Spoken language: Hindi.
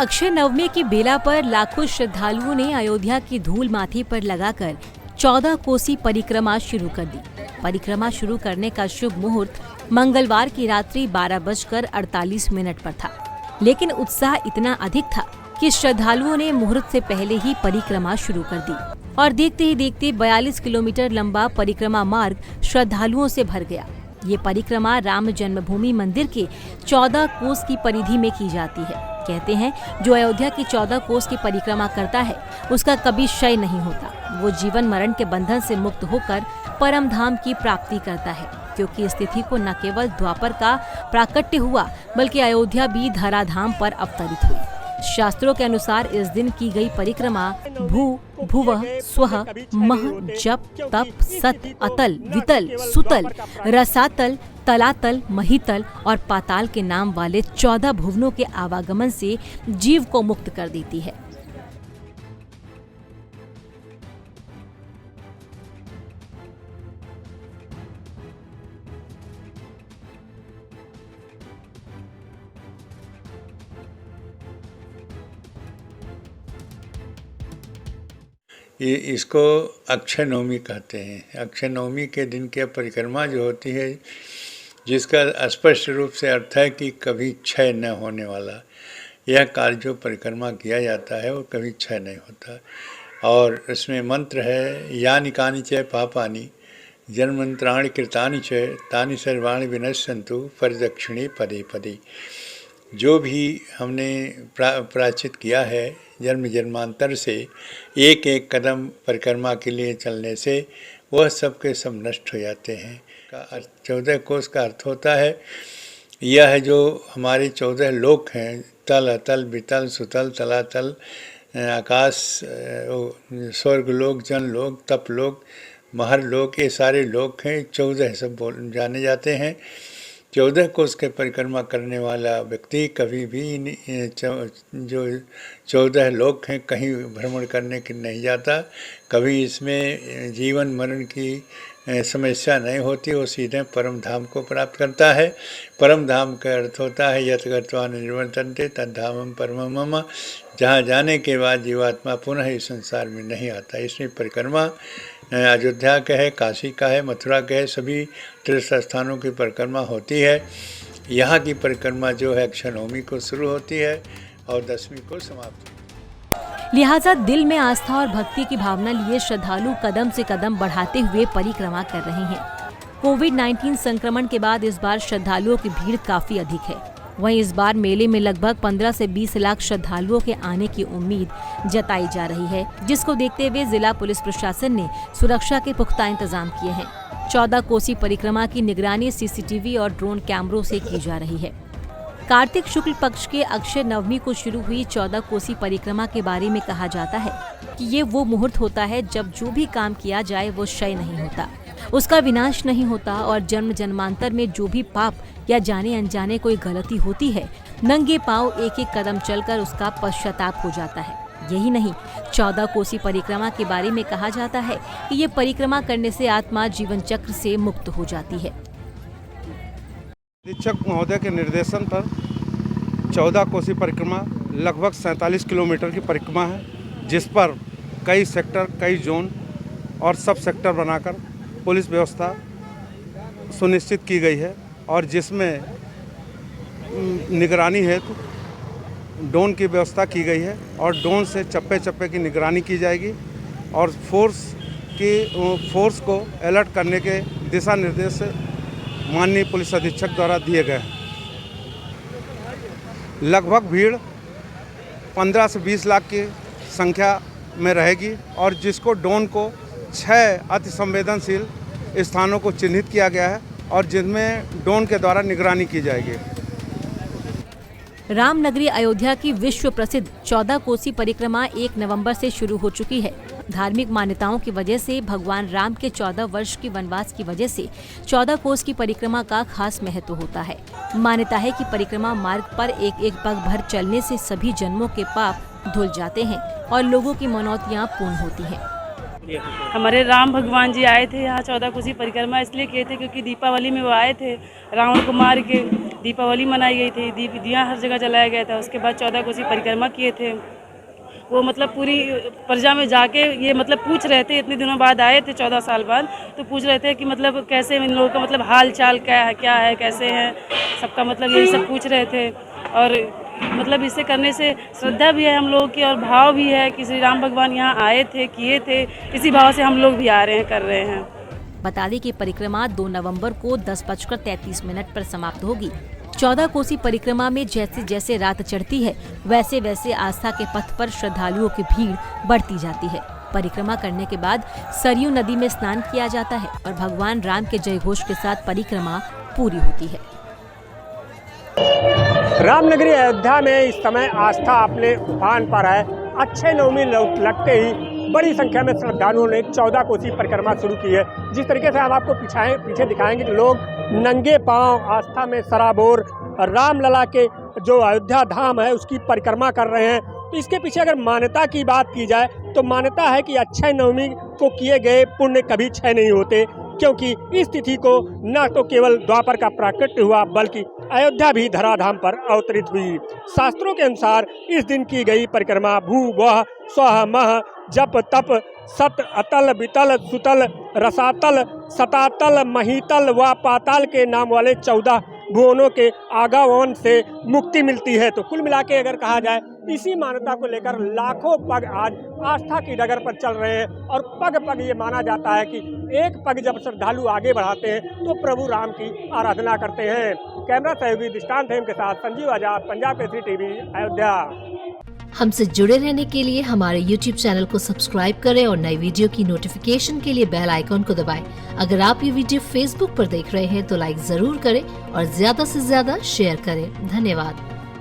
अक्षय नवमी की बेला पर लाखों श्रद्धालुओं ने अयोध्या की धूल माथे पर लगाकर 14 कोसी परिक्रमा शुरू कर दी। परिक्रमा शुरू करने का शुभ मुहूर्त मंगलवार की रात्रि 12:48 पर था, लेकिन उत्साह इतना अधिक था कि श्रद्धालुओं ने मुहूर्त से पहले ही परिक्रमा शुरू कर दी और देखते ही देखते 42 किलोमीटर लंबा परिक्रमा मार्ग श्रद्धालुओं से भर गया। ये परिक्रमा राम जन्मभूमि मंदिर के 14 कोस की परिधि में की जाती है। कहते हैं जो अयोध्या की 14 कोस की परिक्रमा करता है उसका कभी क्षय नहीं होता। वो जीवन मरण के बंधन से मुक्त होकर परम धाम की प्राप्ति करता है, क्योंकि इस तिथि को न केवल द्वापर का प्राकट्य हुआ बल्कि अयोध्या भी धराधाम पर अवतरित हुई। शास्त्रों के अनुसार इस दिन की गई परिक्रमा भू भुवः स्वः मह जप तप सत अतल वितल सुतल रसातल तलातल महितल और पाताल के नाम वाले 14 भुवनों के आवागमन से जीव को मुक्त कर देती है। ये इसको अक्षय नवमी कहते हैं। अक्षय नवमी के दिन की परिक्रमा जो होती है, जिसका स्पष्ट रूप से अर्थ है कि कभी क्षय न होने वाला यह कार्य जो परिक्रमा किया जाता है वो कभी क्षय नहीं होता। और उसमें मंत्र है यानि कानि च पापानि जन्मंत्राणि कृतानि च तानि सर्वाणि विनश्यन्तु परिदक्षिणे पदे पदे। जो भी हमने प्रायश्चित किया है जन्म जन्मांतर से एक एक कदम परिक्रमा के लिए चलने से वह सब के सब नष्ट हो जाते हैं। 14 कोस का अर्थ होता है यह है जो हमारे 14 लोक हैं, तल अतल वितल सुतल तलातल आकाश स्वर्ग लोक जन लोक तप लोक महर लोक, ये सारे लोक हैं। 14 सब जाने जाते हैं। 14 कोस के परिक्रमा करने वाला व्यक्ति कभी भी जो 14 लोक हैं कहीं भ्रमण करने के नहीं जाता। कभी इसमें जीवन मरण की समस्या नहीं होती, वो सीधे परम धाम को प्राप्त करता है। परम धाम का अर्थ होता है यत गत्वा निर्वर्तन्ते तद्धामम परमम मम, जहाँ जाने के बाद जीवात्मा पुनः इस संसार में नहीं आता। इसमें परिक्रमा अयोध्या का है, काशी का है, मथुरा का है, सभी तीर्थ स्थानों की परिक्रमा होती है। यहाँ की परिक्रमा जो है अक्षय नवमी को शुरू होती है और 10वीं को समाप्त होती है। लिहाजा दिल में आस्था और भक्ति की भावना लिए श्रद्धालु कदम से कदम बढ़ाते हुए परिक्रमा कर रहे हैं। कोविड-19 संक्रमण के बाद इस बार श्रद्धालुओं की भीड़ काफी अधिक है। वहीं इस बार मेले में लगभग 15 से 20 लाख श्रद्धालुओं के आने की उम्मीद जताई जा रही है, जिसको देखते हुए जिला पुलिस प्रशासन ने सुरक्षा के पुख्ता इंतजाम किए हैं। 14 कोसी परिक्रमा की निगरानी सीसीटीवी और ड्रोन कैमरों से की जा रही है। कार्तिक शुक्ल पक्ष के अक्षय नवमी को शुरू हुई 14 कोसी परिक्रमा के बारे में कहा जाता है कि ये वो मुहूर्त होता है जब जो भी काम किया जाए वो क्षय नहीं होता, उसका विनाश नहीं होता और जन्म जन्मांतर में जो भी पाप या जाने अनजाने कोई गलती होती है, नंगे पांव एक एक कदम चलकर उसका पश्चाताप हो जाता है। यही नहीं, 14 कोसी परिक्रमा के बारे में कहा जाता है कि ये परिक्रमा करने से आत्मा जीवन चक्र से मुक्त हो जाती है। अधीक्षक महोदय के निर्देशन पर 14 कोसी परिक्रमा लगभग 47 किलोमीटर की परिक्रमा है, जिस पर कई सेक्टर, कई जोन और सब सेक्टर बनाकर पुलिस व्यवस्था सुनिश्चित की गई है और जिसमें निगरानी हेतु ड्रोन की व्यवस्था की गई है और ड्रोन से चप्पे चप्पे की निगरानी की जाएगी और फोर्स को अलर्ट करने के दिशा निर्देश माननीय पुलिस अधीक्षक द्वारा दिए गए हैं। लगभग भीड़ 15 से 20 लाख की संख्या में रहेगी और जिसको ड्रोन को 6 अति संवेदनशील स्थानों को चिन्हित किया गया है और जिनमें ड्रोन के द्वारा निगरानी की जाएगी। रामनगरी अयोध्या की विश्व प्रसिद्ध 14 कोसी परिक्रमा 1 नवंबर से शुरू हो चुकी है। धार्मिक मान्यताओं की वजह से भगवान राम के 14 वर्ष की वनवास की वजह से 14 कोस की परिक्रमा का खास महत्व होता है। मान्यता है कि परिक्रमा मार्ग पर एक एक पग भर चलने से सभी जन्मों के पाप धुल जाते हैं और लोगों की मनौतियाँ पूर्ण होती हैं। हमारे राम भगवान जी आए थे यहाँ 14 कोसी परिक्रमा इसलिए किए थे क्योंकि दीपावली में वो आए थे, रावण को मार के दीपावली मनाई गई थी, दिया हर जगह जलाया गया था। उसके बाद 14 कोसी परिक्रमा किए थे। वो मतलब पूरी प्रजा में जाके ये मतलब पूछ रहे थे, इतने दिनों बाद आए थे 14 साल बाद, तो पूछ रहे थे कि मतलब कैसे इन लोगों का मतलब हाल चाल क्या है कैसे हैं सबका, मतलब यही सब पूछ रहे थे। और मतलब इसे करने से श्रद्धा भी है हम लोगों की और भाव भी है कि श्री राम भगवान यहाँ आए थे, किए थे, इसी भाव से हम लोग भी आ रहे हैं, कर रहे हैं। बता दें कि परिक्रमा 2 नवंबर को 10:33 पर समाप्त होगी। 14 कोसी परिक्रमा में जैसे जैसे रात चढ़ती है वैसे वैसे आस्था के पथ पर श्रद्धालुओं की भीड़ बढ़ती जाती है। परिक्रमा करने के बाद सरयू नदी में स्नान किया जाता है और भगवान राम के जयघोष के साथ परिक्रमा पूरी होती है। रामनगरी अयोध्या में इस समय आस्था अपने उफान पर है। अक्षय नवमी लगते ही बड़ी संख्या में श्रद्धालुओं ने 14 कोसी परिक्रमा शुरू की है। जिस तरीके से हम आपको पीछे दिखाएंगे कि लोग नंगे पांव आस्था में सराबोर रामलला के जो अयोध्या धाम है उसकी परिक्रमा कर रहे हैं। तो इसके पीछे अगर मान्यता की बात की जाए तो मान्यता है कि अक्षय नवमी को किए गए पुण्य कभी क्षय नहीं होते, क्योंकि इस तिथि को न तो केवल द्वापर का प्राकट्य हुआ बल्कि अयोध्या भी धराधाम पर अवतरित हुई। शास्त्रों के अनुसार इस दिन की गई परिक्रमा भू वह स्वह मह जप तप सत अतल बितल सुतल रसातल सतातल महितल व पाताल के नाम वाले 14 भुवनों के आगमन से मुक्ति मिलती है। तो कुल मिला के अगर कहा जाए इसी मान्यता को लेकर लाखों पग आज आस्था की डगर पर चल रहे हैं और पग पग ये माना जाता है कि एक पग जब श्रद्धालु आगे बढ़ाते हैं तो प्रभु राम की आराधना करते हैं। कैमरा सहयोगी दृष्टांत हेम के साथ संजीव आजाद, पंजाब केसरी टीवी, अयोध्या। हमसे जुड़े रहने के लिए हमारे YouTube चैनल को सब्सक्राइब करें और नई वीडियो की नोटिफिकेशन के लिए बेल आइकॉन को दबाएं। अगर आप ये वीडियो Facebook पर देख रहे हैं तो लाइक जरूर करें और ज्यादा से ज्यादा शेयर करें। धन्यवाद।